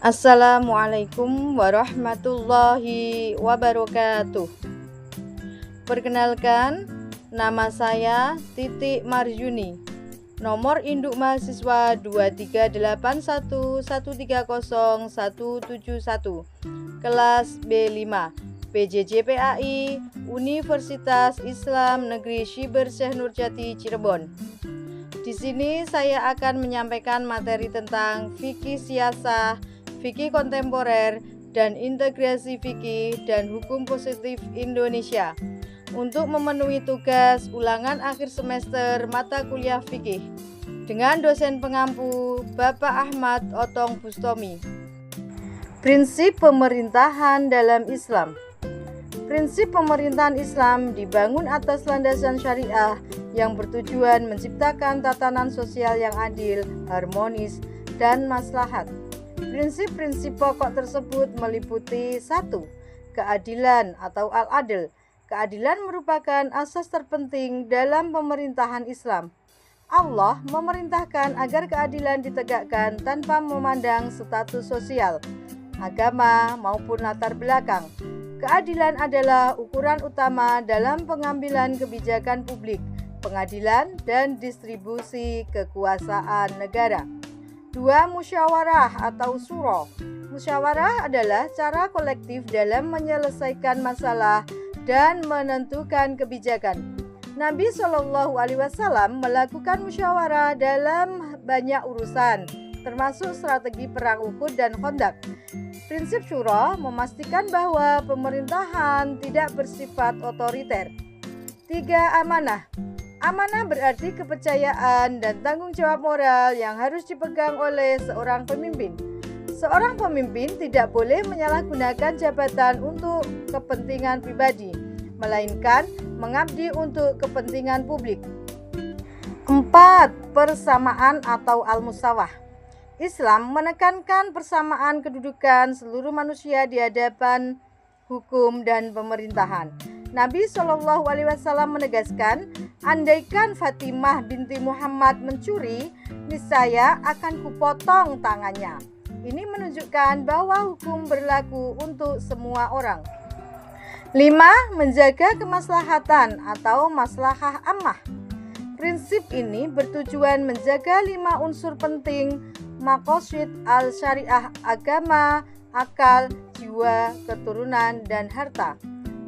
Assalamualaikum warahmatullahi wabarakatuh. Perkenalkan, nama saya Titi Marjuni. Nomor induk mahasiswa 23811301171. Kelas B5 PJJ-PAI Universitas Islam Negeri Syibir Syekh Nurjati Cirebon. Di sini saya akan menyampaikan materi tentang fikih siasah, fikih kontemporer, dan integrasi fikih dan hukum positif Indonesia untuk memenuhi tugas ulangan akhir semester mata kuliah fikih dengan dosen pengampu Bapak Ahmad Otong Bustomi. Prinsip pemerintahan dalam Islam. Prinsip pemerintahan Islam dibangun atas landasan syariah yang bertujuan menciptakan tatanan sosial yang adil, harmonis, dan maslahat. Prinsip-prinsip pokok tersebut meliputi 1. Keadilan atau al-adl. Keadilan merupakan asas terpenting dalam pemerintahan Islam. Allah memerintahkan agar keadilan ditegakkan tanpa memandang status sosial, agama, maupun latar belakang. Keadilan adalah ukuran utama dalam pengambilan kebijakan publik, pengadilan, dan distribusi kekuasaan negara. 2. Musyawarah atau syuro. Musyawarah adalah cara kolektif dalam menyelesaikan masalah dan menentukan kebijakan. Nabi SAW melakukan musyawarah dalam banyak urusan, termasuk strategi perang Uhud dan Khandaq. Prinsip syuro memastikan bahwa pemerintahan tidak bersifat otoriter. 3. Amanah. Amanah berarti kepercayaan dan tanggung jawab moral yang harus dipegang oleh seorang pemimpin. Seorang pemimpin tidak boleh menyalahgunakan jabatan untuk kepentingan pribadi, melainkan mengabdi untuk kepentingan publik. 4. Persamaan atau al-musawah. Islam menekankan persamaan kedudukan seluruh manusia di hadapan hukum dan pemerintahan. Nabi SAW menegaskan, andaikan Fatimah binti Muhammad mencuri, niscaya akan kupotong tangannya. Ini menunjukkan bahwa hukum berlaku untuk semua orang. 5. Menjaga kemaslahatan atau maslahah ammah. Prinsip ini bertujuan menjaga 5 unsur penting maqasid al-syariah: agama, akal, jiwa, keturunan, dan harta.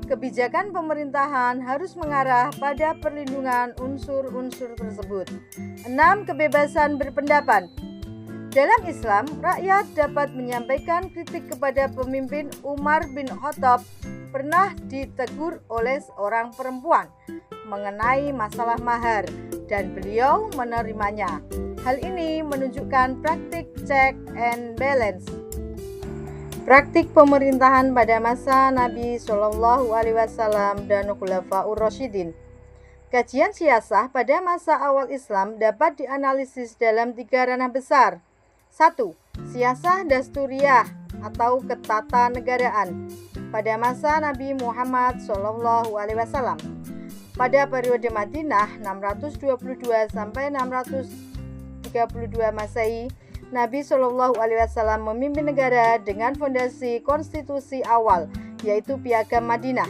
Kebijakan pemerintahan harus mengarah pada perlindungan unsur-unsur tersebut. 6. Kebebasan berpendapat. Dalam Islam, rakyat dapat menyampaikan kritik kepada pemimpin. Umar bin Khattab pernah ditegur oleh seorang perempuan mengenai masalah mahar dan beliau menerimanya. Hal ini menunjukkan praktik check and balance. Praktik pemerintahan pada masa Nabi SAW dan Khulafaur Rasyidin. Kajian siasah pada masa awal Islam dapat dianalisis dalam 3 ranah besar. 1. Siasah dasturiyah atau ketatanegaraan pada masa Nabi Muhammad SAW. Pada periode Madinah 622 sampai 632 Masehi, Nabi SAW memimpin negara dengan fondasi konstitusi awal, yaitu Piagam Madinah.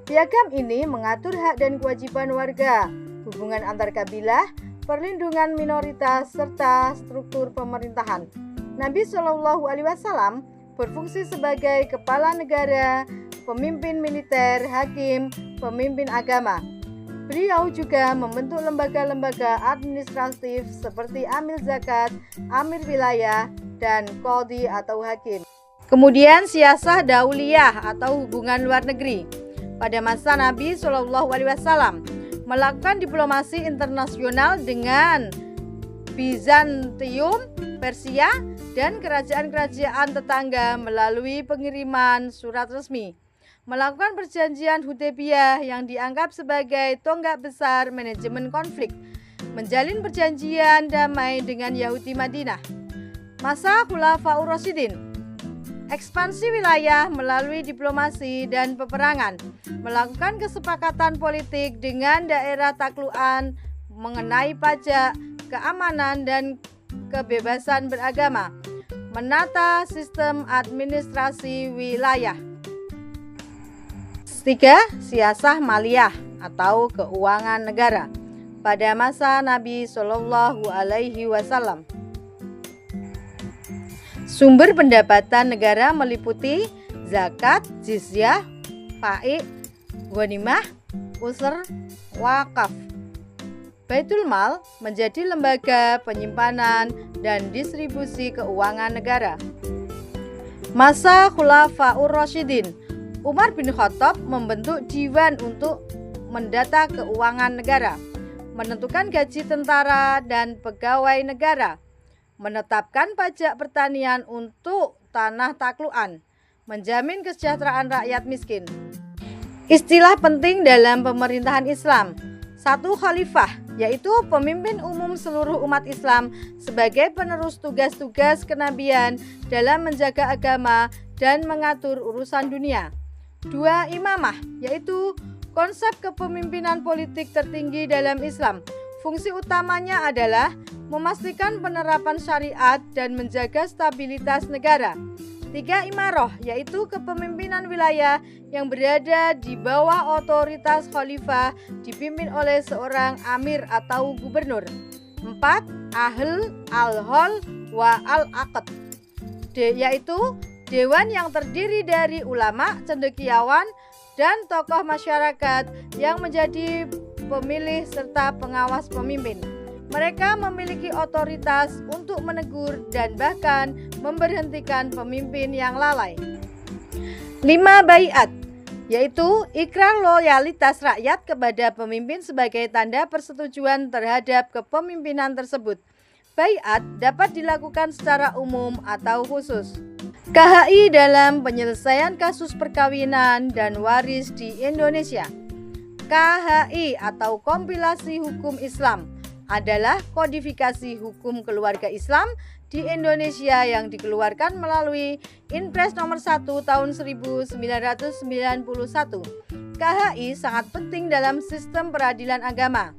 Piagam ini mengatur hak dan kewajiban warga, hubungan antar kabilah, perlindungan minoritas, serta struktur pemerintahan. Nabi SAW berfungsi sebagai kepala negara, pemimpin militer, hakim, pemimpin agama. Beliau juga membentuk lembaga-lembaga administratif seperti amil zakat, amir wilayah, dan qadhi atau hakim. Kemudian siasah dauliyah atau hubungan luar negeri. Pada masa Nabi SAW melakukan diplomasi internasional dengan Bizantium, Persia, dan kerajaan-kerajaan tetangga melalui pengiriman surat resmi. Melakukan perjanjian Hudaybiyah yang dianggap sebagai tonggak besar manajemen konflik, menjalin perjanjian damai dengan Yahudi Madinah. Masa Khulafaur Rasyidin, ekspansi wilayah melalui diplomasi dan peperangan, melakukan kesepakatan politik dengan daerah taklukan mengenai pajak, keamanan, dan kebebasan beragama, menata sistem administrasi wilayah. 3. Siasah maliyah atau keuangan negara pada masa Nabi Shallallahu Alaihi Wasallam. Sumber pendapatan negara meliputi zakat, jizyah, faik, ghanimah, usr, wakaf. Baitul Mal menjadi lembaga penyimpanan dan distribusi keuangan negara. Masa Khulafaur Rasyidin, Umar bin Khattab membentuk Diwan untuk mendata keuangan negara, menentukan gaji tentara dan pegawai negara, menetapkan pajak pertanian untuk tanah taklukan, menjamin kesejahteraan rakyat miskin. Istilah penting dalam pemerintahan Islam. 1. Khalifah, yaitu pemimpin umum seluruh umat Islam sebagai penerus tugas-tugas kenabian dalam menjaga agama dan mengatur urusan dunia. 2. Imamah, yaitu konsep kepemimpinan politik tertinggi dalam Islam. Fungsi utamanya adalah memastikan penerapan syariat dan menjaga stabilitas negara. 3. Imaroh, yaitu kepemimpinan wilayah yang berada di bawah otoritas khalifah dipimpin oleh seorang amir atau gubernur. 4. Ahl, al-hol, wa al-aqd, yaitu dewan yang terdiri dari ulama, cendekiawan, dan tokoh masyarakat yang menjadi pemilih serta pengawas pemimpin. Mereka memiliki otoritas untuk menegur dan bahkan memberhentikan pemimpin yang lalai. 5. Baiat, yaitu ikrar loyalitas rakyat kepada pemimpin sebagai tanda persetujuan terhadap kepemimpinan tersebut. Baiat dapat dilakukan secara umum atau khusus. KHI dalam penyelesaian kasus perkawinan dan waris di Indonesia. KHI atau Kompilasi Hukum Islam adalah kodifikasi hukum keluarga Islam di Indonesia yang dikeluarkan melalui Inpres nomor 1 tahun 1991. KHI sangat penting dalam sistem peradilan agama.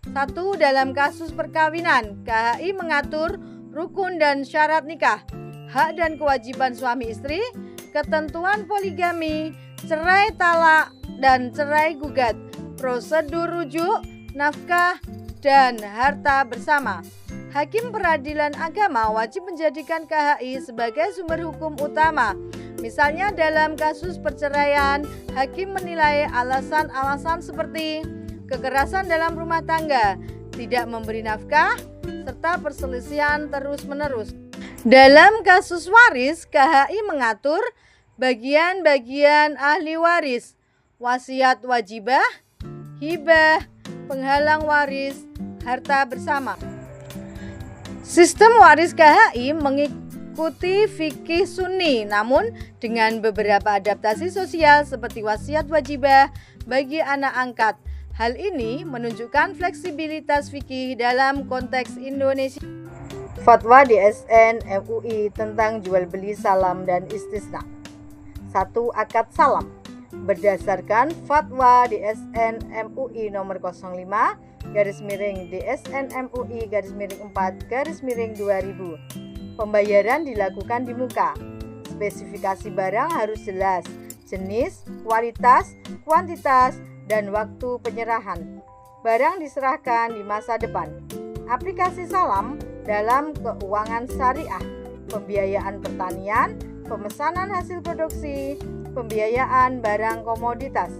1. Dalam kasus perkawinan, KHI mengatur rukun dan syarat nikah, hak dan kewajiban suami istri, ketentuan poligami, cerai talak dan cerai gugat, prosedur rujuk, nafkah, dan harta bersama. Hakim peradilan agama wajib menjadikan KHI sebagai sumber hukum utama. Misalnya dalam kasus perceraian, hakim menilai alasan-alasan seperti kekerasan dalam rumah tangga, tidak memberi nafkah, serta perselisihan terus-menerus. Dalam kasus waris, KHI mengatur bagian-bagian ahli waris, wasiat wajibah, hibah, penghalang waris, harta bersama. Sistem waris KHI mengikuti fikih Sunni, namun dengan beberapa adaptasi sosial seperti wasiat wajibah bagi anak angkat. Hal ini menunjukkan fleksibilitas fikih dalam konteks Indonesia. Fatwa DSN MUI tentang jual beli salam dan istisna. 1. Akad salam. Berdasarkan Fatwa DSN MUI nomor 05 DSN MUI 4/2000. Pembayaran dilakukan di muka. Spesifikasi barang harus jelas, jenis, kualitas, kuantitas, dan waktu penyerahan. Barang diserahkan di masa depan. Aplikasi salam dalam keuangan syariah, pembiayaan pertanian, pemesanan hasil produksi, pembiayaan barang komoditas.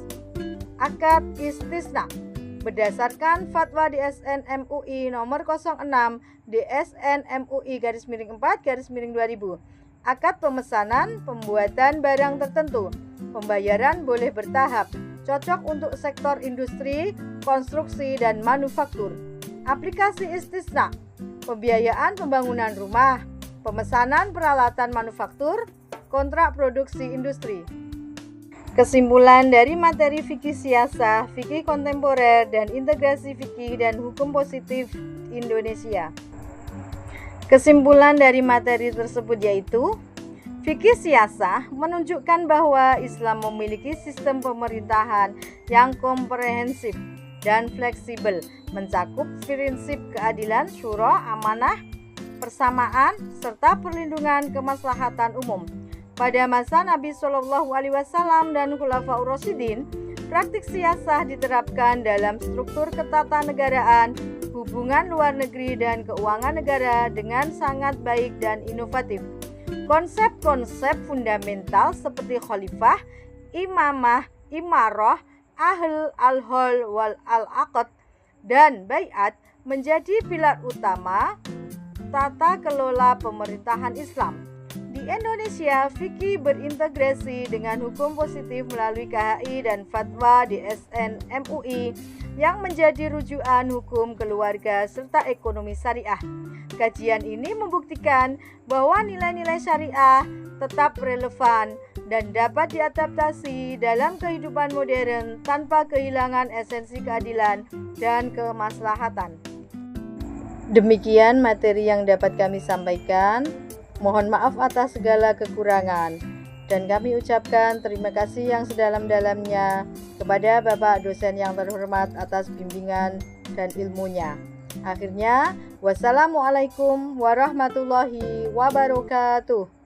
Akad istisna. Berdasarkan Fatwa DSN MUI nomor 06 DSN MUI 4/2000. Akad pemesanan pembuatan barang tertentu. Pembayaran boleh bertahap, cocok untuk sektor industri, konstruksi, dan manufaktur. Aplikasi istisna. Pembiayaan pembangunan rumah, pemesanan peralatan manufaktur, kontrak produksi industri. Kesimpulan dari materi fikih siasah, fikih kontemporer, dan integrasi fikih dan hukum positif Indonesia. Kesimpulan dari materi tersebut yaitu fikih siasah menunjukkan bahwa Islam memiliki sistem pemerintahan yang komprehensif dan fleksibel, mencakup prinsip keadilan, syura, amanah, persamaan, serta perlindungan kemaslahatan umum. Pada masa Nabi Shallallahu Alaihi Wasallam dan Khulafaur Rasyidin, praktik siasah diterapkan dalam struktur ketatanegaraan, hubungan luar negeri dan keuangan negara dengan sangat baik dan inovatif. Konsep-konsep fundamental seperti khalifah, imamah, imarah, ahl, al-hol, wal al-aqd, dan baiat menjadi pilar utama tata kelola pemerintahan Islam. Di Indonesia, fikih berintegrasi dengan hukum positif melalui KHI dan fatwa DSN MUI yang menjadi rujukan hukum keluarga serta ekonomi syariah. Kajian ini membuktikan bahwa nilai-nilai syariah tetap relevan dan dapat diadaptasi dalam kehidupan modern tanpa kehilangan esensi keadilan dan kemaslahatan. Demikian materi yang dapat kami sampaikan. Mohon maaf atas segala kekurangan, dan kami ucapkan terima kasih yang sedalam-dalamnya kepada Bapak dosen yang terhormat atas bimbingan dan ilmunya. Akhirnya, wassalamualaikum warahmatullahi wabarakatuh.